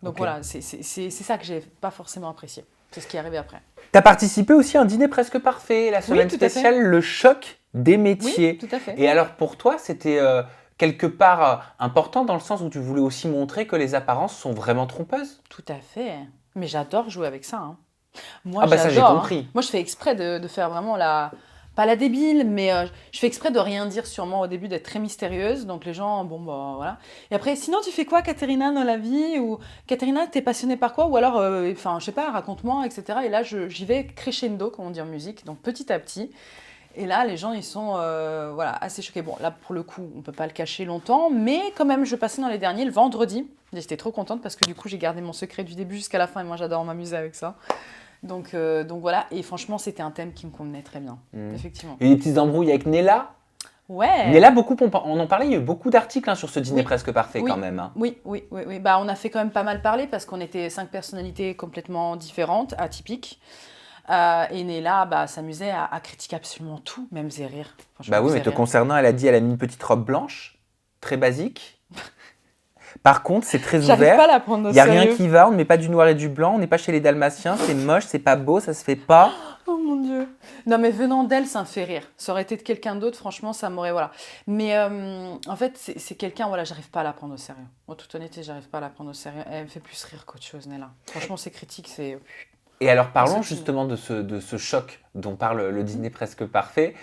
Donc Ok. voilà, c'est ça que j'ai pas forcément apprécié. C'est ce qui est arrivé après. T'as participé aussi à un dîner presque parfait, la semaine tout à fait. spéciale, le choc des Oui, métiers. tout à fait. Et alors pour toi, c'était quelque part important dans le sens où tu voulais aussi montrer que les apparences sont vraiment trompeuses? Tout à fait. Mais j'adore jouer avec ça, hein. Moi, Ah bah ça j'ai j'adore, hein. compris. Moi, je fais exprès de faire vraiment pas la débile, mais je fais exprès de rien dire sur moi au début, d'être très mystérieuse. Donc les gens, bon, bah voilà. Et après, sinon, tu fais quoi, Katerina, dans la vie? Ou Katerina, t'es passionnée par quoi? Ou alors, enfin, je sais pas, raconte-moi, etc. Et là, j'y vais crescendo, comme on dit en musique, donc petit à petit. Et là, les gens, ils sont voilà, assez choqués. Bon, là, pour le coup, on peut pas le cacher longtemps, mais quand même, je passais dans les derniers le vendredi. Et j'étais trop contente parce que du coup, j'ai gardé mon secret du début jusqu'à la fin et moi, j'adore m'amuser avec ça. Donc voilà, et franchement, c'était un thème qui me convenait très bien, effectivement. Et des petites embrouilles avec Nella? Ouais. Mais là, on en parlait, il y a eu beaucoup d'articles sur ce dîner Oui. presque parfait Oui. quand même. Hein. Oui. Bah, on a fait quand même pas mal parler parce qu'on était 5 personnalités complètement différentes, atypiques. Et Néla s'amusait à critiquer absolument tout, même Zérir. Franchement, Bah oui, mais te Zérir. concernant, elle a mis une petite robe blanche, très basique. Par contre, c'est très J'arrive pas à ouvert. la prendre au Il n'y a rien sérieux. qui va, on ne met pas du noir et du blanc, on n'est pas chez les Dalmatiens, c'est moche, c'est pas beau, ça se fait pas. Oh mon Dieu. Non, mais venant d'elle, ça me fait rire. Ça aurait été de quelqu'un d'autre, franchement, ça m'aurait. Voilà. Mais en fait, c'est quelqu'un, voilà, j'arrive pas à la prendre au sérieux. En toute honnêteté, j'arrive pas à la prendre au sérieux. Elle me fait plus rire qu'autre chose, Nella. Franchement, ses critiques, c'est. Et alors parlons ce qui- justement de ce choc dont parle le dîner presque parfait.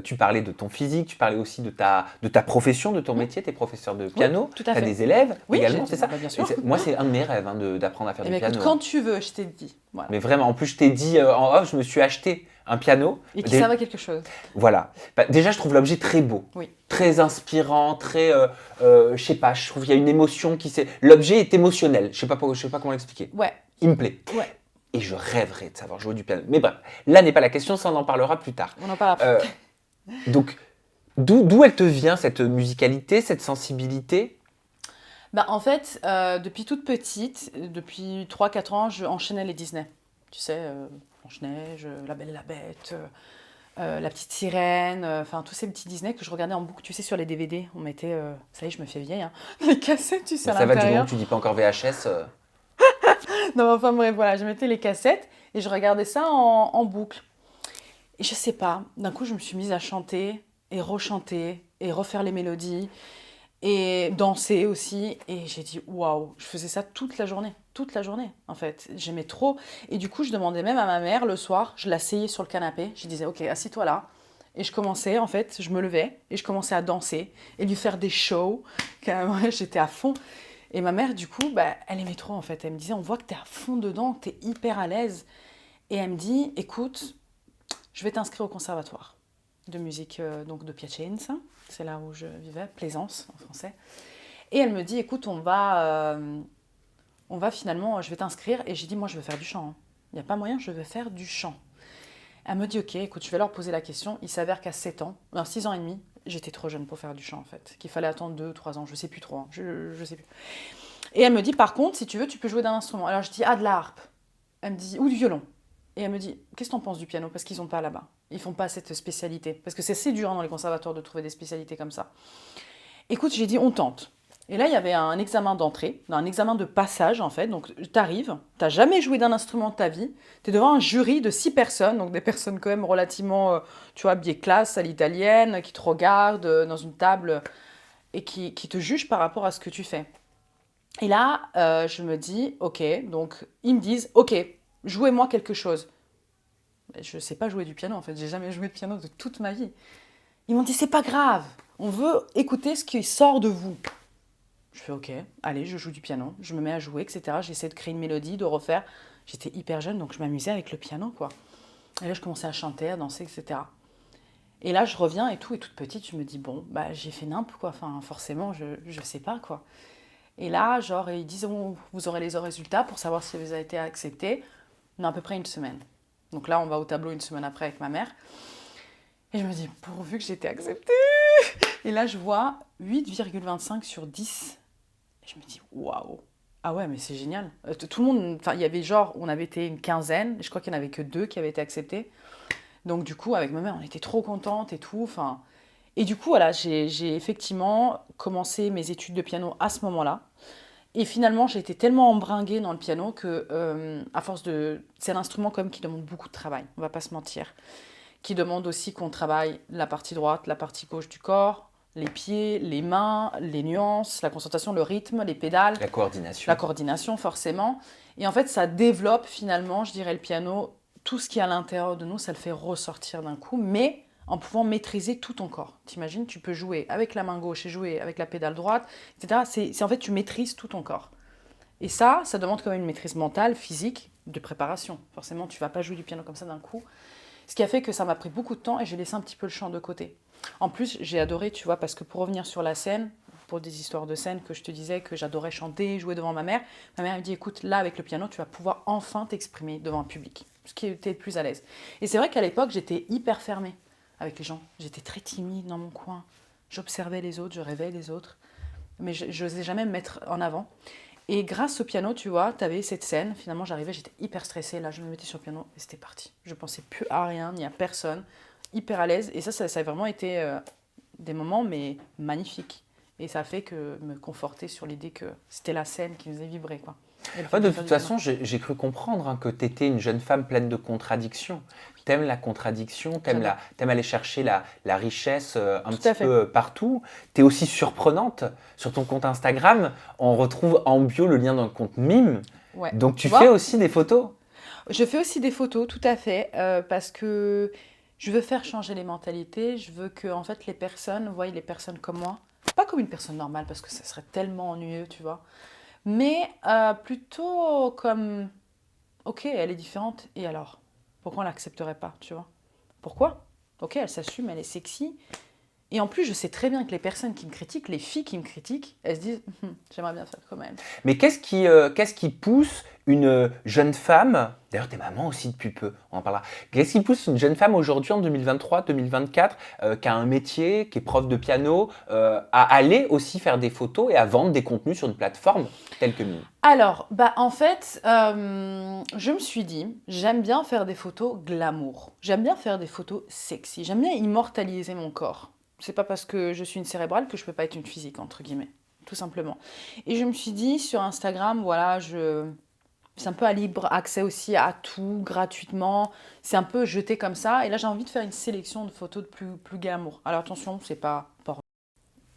Tu parlais de ton physique, tu parlais aussi de ta profession, de ton métier, tu es professeur de piano, tout tu à as fait. des élèves Oui, également, j'ai- c'est ça bah, bien Et sûr. moi c'est un de mes rêves d'apprendre à faire Eh du bien, écoute, piano. quand tu veux, je t'ai dit. Voilà. Mais vraiment, en plus je t'ai dit en off, je me suis acheté un piano. Et qui Dé- ça va quelque chose. Voilà. Bah, déjà je trouve l'objet très beau, Oui. très inspirant, très, je sais pas, je trouve qu'il y a une émotion qui s'est... L'objet est émotionnel, je sais pas comment l'expliquer. Ouais, Il me plaît. ouais. Et je rêverais de savoir jouer du piano. Mais bref, là n'est pas la question, ça on en parlera plus tard. On en parle après. Donc, d'où elle te vient cette musicalité, cette sensibilité? Bah, en fait, depuis toute petite, depuis 3-4 ans, je enchaînais les Disney. Tu sais, Blanche-Neige, La Belle et la Bête, La Petite Sirène, enfin tous ces petits Disney que je regardais en boucle, tu sais, sur les DVD. On mettait, ça y est, je me fais vieille, hein, les cassettes, tu sais, Bah, à ça va du moment l'intérieur. que tu dis pas encore VHS. Non, mais enfin bref, voilà, je mettais les cassettes et je regardais ça en boucle. Et je sais pas, d'un coup, je me suis mise à chanter et rechanter et refaire les mélodies et danser aussi. Et j'ai dit, waouh, je faisais ça toute la journée, en fait. J'aimais trop. Et du coup, je demandais même à ma mère le soir, je l'asseyais sur le canapé, je disais, ok, assis-toi là. Et je commençais, en fait, je me levais et je commençais à danser et lui faire des shows. J'étais à fond. Et ma mère, du coup, elle aimait trop, en fait. Elle me disait, on voit que t'es à fond dedans, que t'es hyper à l'aise. Et elle me dit, écoute, je vais t'inscrire au conservatoire de musique donc de Piacenza, c'est là où je vivais, Plaisance en français. Et elle me dit, écoute, on va finalement, je vais t'inscrire. Et j'ai dit, moi, je veux faire du chant. Hein. Il n'y a pas moyen, je veux faire du chant. Elle me dit, ok, écoute, je vais leur poser la question. Il s'avère qu'à 7 ans, non, 6 ans et demi, j'étais trop jeune pour faire du chant, en fait. Qu'il fallait attendre 2-3 ans, je sais plus trop, hein, je sais plus. Et elle me dit, par contre, si tu veux, tu peux jouer d'un instrument. Alors je dis, ah, de la harpe. Elle me dit, ou du violon. Et elle me dit, qu'est-ce que t'en penses du piano? Parce qu'ils n'ont pas là-bas. Ils font pas cette spécialité. Parce que c'est assez dur dans les conservatoires de trouver des spécialités comme ça. Écoute, j'ai dit, on tente. Et là, il y avait un examen d'entrée, un examen de passage en fait. Donc, t'arrives, t'as jamais joué d'un instrument de ta vie, t'es devant un jury de 6 personnes, donc des personnes quand même relativement, tu vois, habillées classe à l'italienne, qui te regardent dans une table et qui te jugent par rapport à ce que tu fais. Et là, je me dis, ok, donc ils me disent, ok, jouez-moi quelque chose. Mais je sais pas jouer du piano en fait, j'ai jamais joué de piano de toute ma vie. Ils m'ont dit, c'est pas grave, on veut écouter ce qui sort de vous. Je fais ok, allez, je joue du piano, je me mets à jouer, etc. J'essaie de créer une mélodie, de refaire. J'étais hyper jeune, donc je m'amusais avec le piano, quoi. Et là, je commençais à chanter, à danser, etc. Et là, je reviens et tout, et toute petite, je me dis, bon, j'ai fait nimp, quoi. Enfin, forcément, je sais pas, quoi. Et là, genre, ils disent, oh, vous aurez les résultats pour savoir si vous avez été accepté dans à peu près une semaine. Donc là, on va au tableau une semaine après avec ma mère. Et je me dis, pourvu que j'étais acceptée. Et là, je vois 8,25 sur 10. Et je me dis, waouh! Ah ouais, mais c'est génial. Tout le monde, enfin, il y avait genre, on avait été une quinzaine, et je crois qu'il n'y en avait que 2 qui avaient été acceptés. Donc du coup, avec ma mère, on était trop contentes et tout. Enfin, et du coup, voilà, j'ai effectivement commencé mes études de piano à ce moment-là. Et finalement, j'ai été tellement embringuée dans le piano que, à force de... C'est un instrument quand même qui demande beaucoup de travail, on va pas se mentir. Qui demande aussi qu'on travaille la partie droite, la partie gauche du corps, les pieds, les mains, les nuances, la concentration, le rythme, les pédales. La coordination. La coordination, forcément. Et en fait, ça développe finalement, je dirais, le piano. Tout ce qui est à l'intérieur de nous, ça le fait ressortir d'un coup, mais en pouvant maîtriser tout ton corps. T'imagines, tu peux jouer avec la main gauche et jouer avec la pédale droite, etc. C'est en fait, tu maîtrises tout ton corps. Et ça demande quand même une maîtrise mentale, physique, de préparation. Forcément, tu ne vas pas jouer du piano comme ça d'un coup. Ce qui a fait que ça m'a pris beaucoup de temps et j'ai laissé un petit peu le chant de côté. En plus, j'ai adoré, tu vois, parce que pour revenir sur la scène, pour des histoires de scène que je te disais que j'adorais chanter, jouer devant ma mère me dit, écoute, là, avec le piano, tu vas pouvoir enfin t'exprimer devant un public, ce qui était le plus à l'aise. Et c'est vrai qu'à l'époque, j'étais hyper fermée. avec les gens. J'étais très timide dans mon coin. J'observais les autres, je rêvais les autres. Mais je n'osais jamais me mettre en avant. Et grâce au piano, tu vois, tu avais cette scène. Finalement, j'arrivais, j'étais hyper stressée. Là, je me mettais sur le piano et c'était parti. Je pensais plus à rien, ni à personne. Hyper à l'aise. Et ça a vraiment été des moments, mais magnifiques. Et ça a fait que me conforter sur l'idée que c'était la scène qui nous faisait vibrer, quoi. Et le fait Ouais, de faire toute du façon, piano. j'ai cru comprendre que tu étais une jeune femme pleine de contradictions. T'aimes la contradiction, J'adore. t'aimes aller chercher la richesse un Tout petit à fait. peu partout. Tu es aussi surprenante. Sur ton compte Instagram, on retrouve en bio le lien d'un compte mime. Ouais. Donc Tu tu fais vois, aussi des photos. je fais aussi des photos, tout à fait, parce que je veux faire changer les mentalités. Je veux que en fait, les personnes voient les personnes comme moi. Pas comme une personne normale, parce que ça serait tellement ennuyeux, tu vois. Mais plutôt comme, ok, elle est différente, et alors? Pourquoi on l'accepterait pas, tu vois? Pourquoi? Ok, elle s'assume, elle est sexy. Et en plus, je sais très bien que les personnes qui me critiquent, les filles qui me critiquent, elles se disent, j'aimerais bien faire comme elle. Mais qu'est-ce qui pousse une jeune femme, d'ailleurs t'es maman aussi depuis peu, on en parlera, qu'est-ce qui pousse une jeune femme aujourd'hui en 2023-2024 qui a un métier, qui est prof de piano, à aller aussi faire des photos et à vendre des contenus sur une plateforme telle que Mime? Alors, bah en fait, je me suis dit, j'aime bien faire des photos glamour. J'aime bien faire des photos sexy. J'aime bien immortaliser mon corps. C'est pas parce que je suis une cérébrale que je peux pas être une physique, entre guillemets. Tout simplement. Et je me suis dit, sur Instagram, voilà, c'est un peu à libre accès aussi à tout, gratuitement. C'est un peu jeté comme ça. Et là, j'ai envie de faire une sélection de photos de plus glamour. Alors attention, c'est pas porno.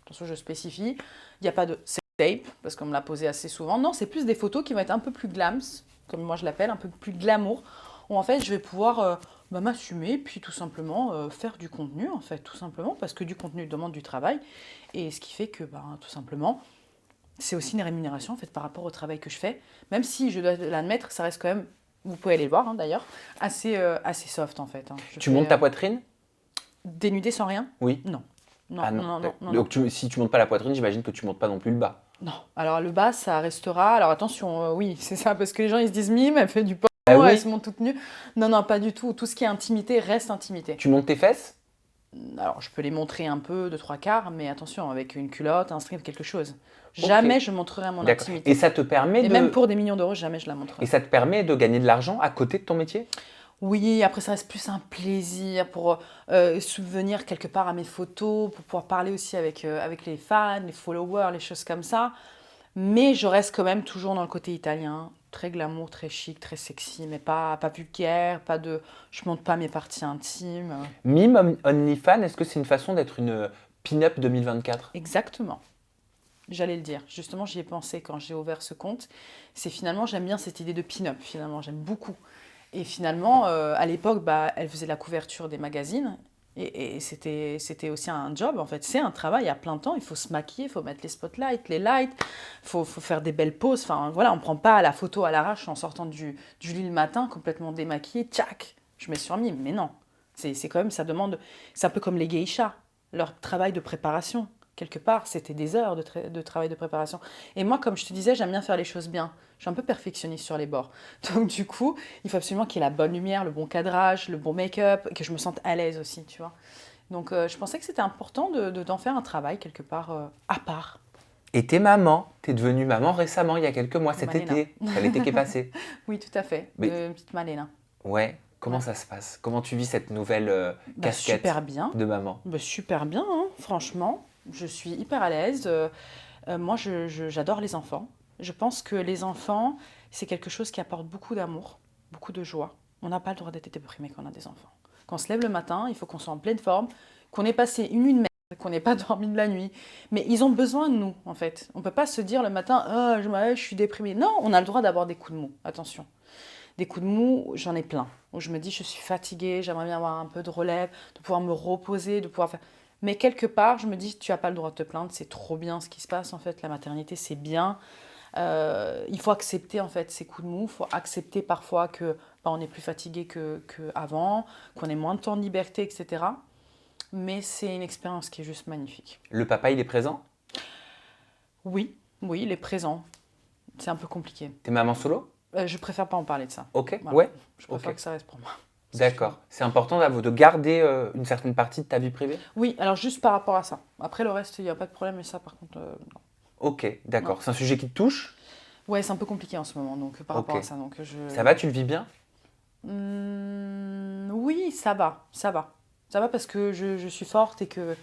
Attention, je spécifie. Il n'y a pas de sex tape, parce qu'on me l'a posé assez souvent. Non, c'est plus des photos qui vont être un peu plus glams, comme moi je l'appelle, un peu plus glamour, où en fait je vais pouvoir m'assumer, puis tout simplement faire du contenu, en fait, tout simplement, parce que du contenu demande du travail. Et ce qui fait que, tout simplement, c'est aussi une rémunération en fait par rapport au travail que je fais. Même si je dois l'admettre, ça reste quand même, vous pouvez aller le voir d'ailleurs, assez soft en fait. Je Tu fais montes ta poitrine? dénudé sans rien. Oui. Non. Non, Ah non. non, non, non, non, non. Donc si tu montes pas la poitrine, j'imagine que tu montes pas non plus le bas. Non. Alors le bas, ça restera. Alors attention, oui, c'est ça, parce que les gens ils se disent mime, elle fait du Ah porno, elle se oui. montre toute nue. Non, non, pas du tout. Tout ce qui est intimité reste intimité. Tu montes tes fesses? Alors je peux les montrer un peu de trois quarts, mais attention, avec une culotte, un strip, quelque chose. Ok. Jamais je montrerai mon D'accord. Et intimité. ça te permet Et même de pour des millions d'euros, jamais je la montrerai. et ça te permet de gagner de l'argent à côté de ton métier? Oui, après ça reste plus un plaisir pour subvenir quelque part à mes photos, pour pouvoir parler aussi avec les fans, les followers, les choses comme ça. Mais je reste quand même toujours dans le côté italien, très glamour, très chic, très sexy, mais pas vulgaire, pas de... Je montre pas mes parties intimes. Mime OnlyFans, est-ce que c'est une façon d'être une pin-up 2024? Exactement, j'allais le dire. Justement, j'y ai pensé quand j'ai ouvert ce compte. C'est finalement, j'aime bien cette idée de pin-up, finalement, j'aime beaucoup. Et finalement, à l'époque, elle faisait la couverture des magazines. Et c'était aussi un job, en fait. C'est un travail à plein temps. Il faut se maquiller, il faut mettre les spotlights, les lights, faut faire des belles poses. Enfin, voilà, on ne prend pas la photo à l'arrache en sortant du lit le matin, complètement démaquillée. Tchac, je mets sur mime. Mais non, c'est quand même, ça demande... C'est un peu comme les geishas, leur travail de préparation. Quelque part, c'était des heures de travail de préparation. Et moi, comme je te disais, j'aime bien faire les choses bien. Je suis un peu perfectionniste sur les bords. Donc du coup, il faut absolument qu'il y ait la bonne lumière, le bon cadrage, le bon make-up, et que je me sente à l'aise aussi, tu vois. Donc je pensais que c'était important d'en faire un travail quelque part à part. Et t'es maman, t'es devenue maman récemment, il y a quelques mois, cet Malena. été, enfin, l'été qui est passé. Oui, tout à fait. Mais De petite Malena. ouais, comment Ouais. ça se passe? Comment tu vis cette nouvelle Super casquette bien. de maman? Super bien, hein, franchement. Je suis hyper à l'aise. Moi, j'adore les enfants. Je pense que les enfants, c'est quelque chose qui apporte beaucoup d'amour, beaucoup de joie. On n'a pas le droit d'être déprimé quand on a des enfants. Quand on se lève le matin, il faut qu'on soit en pleine forme, qu'on ait passé une nuit de merde, qu'on n'ait pas dormi de la nuit. Mais ils ont besoin de nous, en fait. On ne peut pas se dire le matin, ah, je suis déprimée. Non, on a le droit d'avoir des coups de mou. Attention. Des coups de mou, j'en ai plein. Où je me dis, je suis fatiguée, j'aimerais bien avoir un peu de relève, de pouvoir me reposer, de pouvoir faire... Mais quelque part, je me dis, tu n'as pas le droit de te plaindre, c'est trop bien ce qui se passe, en fait. La maternité, c'est bien. Il faut accepter, en fait, ces coups de mou. Il faut accepter parfois que on est plus fatigué qu'avant, qu'on ait moins de temps de liberté, etc. Mais c'est une expérience qui est juste magnifique. Le papa, il est présent? Oui, oui, il est présent. C'est un peu compliqué. T'es maman solo? Je préfère pas en parler de ça. Ok, Voilà. ouais, Je préfère ok. que ça reste pour moi. D'accord. C'est important de garder une certaine partie de ta vie privée? Oui, alors juste par rapport à ça. Après, le reste, il n'y a pas de problème, mais ça, par contre, non. Ok, d'accord. Non. C'est un sujet qui te touche? Ouais, c'est un peu compliqué en ce moment, donc par rapport Ok. à ça. Donc, Ça va, tu le vis bien? Oui, ça va, ça va. Ça va parce que je suis forte et que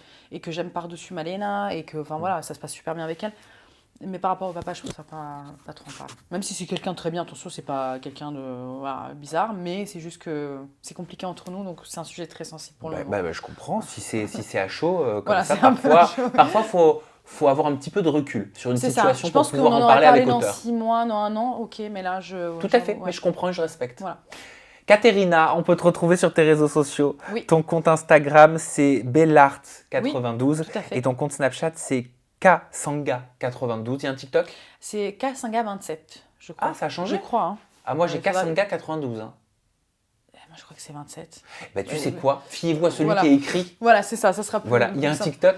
j'aime par-dessus Malena et que, enfin voilà, ça se passe super bien avec elle. Mais par rapport au papa, je trouve ça pas trop en parler. Même si c'est quelqu'un de très bien, attention, c'est pas quelqu'un de voilà, bizarre, mais c'est juste que c'est compliqué entre nous, donc c'est un sujet très sensible pour le moment. Je comprends. Si c'est à chaud, comme Voilà, ça, c'est un peu parfois, chaud. parfois faut avoir un petit peu de recul sur une C'est ça, situation je pour pense qu'on pouvoir en en aurait parler parlé avec dans hauteur. 6 mois, dans 1 an, ok, mais là, Tout à fait, ouais. mais je comprends et je respecte. Voilà. Caterina, on peut te retrouver sur tes réseaux sociaux. Oui. Ton compte Instagram, c'est bellart92 Tout à fait. et ton compte Snapchat, c'est ksanga92. Il y a un TikTok? C'est Kasanga27, je crois. Ah, ça a changé? Je crois, hein. Ah, moi, j'ai ça va. Kasanga92. Hein. Moi, je crois que c'est 27. Bah, tu sais quoi? Fiez-vous à celui Voilà. qui est écrit. Voilà, c'est ça sera plus. Voilà, il y a un plus simple. TikTok?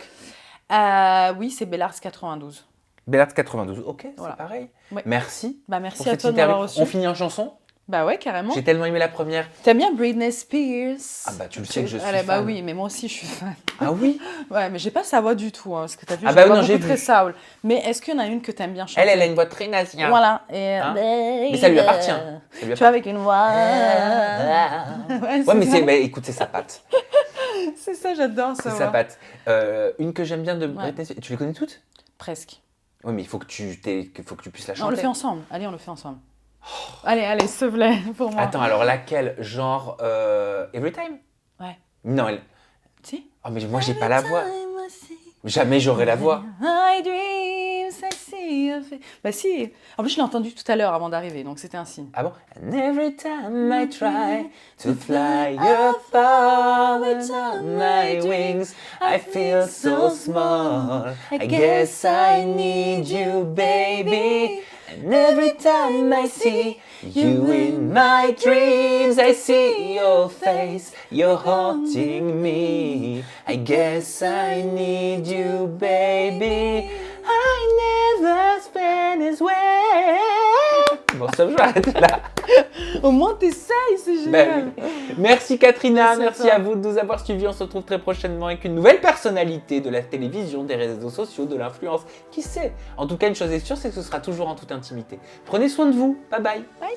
Oui, c'est Bellars92. Bellart92. Ok, Voilà. c'est pareil. Ouais. Merci. Bah, merci pour à cette toi de interview. m'avoir reçu. On finit en chanson? Bah ouais, carrément. J'ai tellement aimé la première. T'aimes bien Britney Spears? Ah bah tu le sais que je suis Allez, bah fan. oui, mais moi aussi je suis fan. Ah oui? Ouais, mais j'ai pas sa voix du tout, hein, parce que t'as vu, Ah j'ai bah une voix non, j'ai beaucoup très vu. soul. Mais est-ce qu'il y en a une que t'aimes bien chanter? Elle a une voix très nasillarde. Voilà. Et Hein? Mais ça lui appartient. Ça lui Tu vois, avec une voix. Ouais, mais ça. écoute, c'est sa patte. C'est ça, j'adore C'est ça. sa patte. Une que j'aime bien de Ouais. Britney Spears. Tu les connais toutes? Presque. Oui, mais il faut que tu puisses la Non, on le chanter. fait ensemble. Allez, on le fait ensemble. Allez, s'il te plaît, pour moi. Attends, alors laquelle? Genre Every Time? Ouais. Non, elle. Si. Oh, mais moi, j'ai pas la voix. Jamais j'aurai la voix. My dreams, I see your face. Bah si. En plus, je l'ai entendu tout à l'heure avant d'arriver, donc c'était un signe. Ah bon? And every time I try to fly above my wings, I feel so small. I guess I need you, baby. And every time I see you in my dreams, I see your face. You're haunting me. I guess I need you, baby. I never spend as well. Bon, ça, je m'arrête là. Au moins, t'essayes, c'est Ben génial. oui. Merci Katrina, Merci à merci toi. à vous de nous avoir suivis. On se retrouve très prochainement avec une nouvelle personnalité de la télévision, des réseaux sociaux, de l'influence. Qui sait? En tout cas, une chose est sûre, c'est que ce sera toujours en toute intimité. Prenez soin de vous. Bye bye. Bye.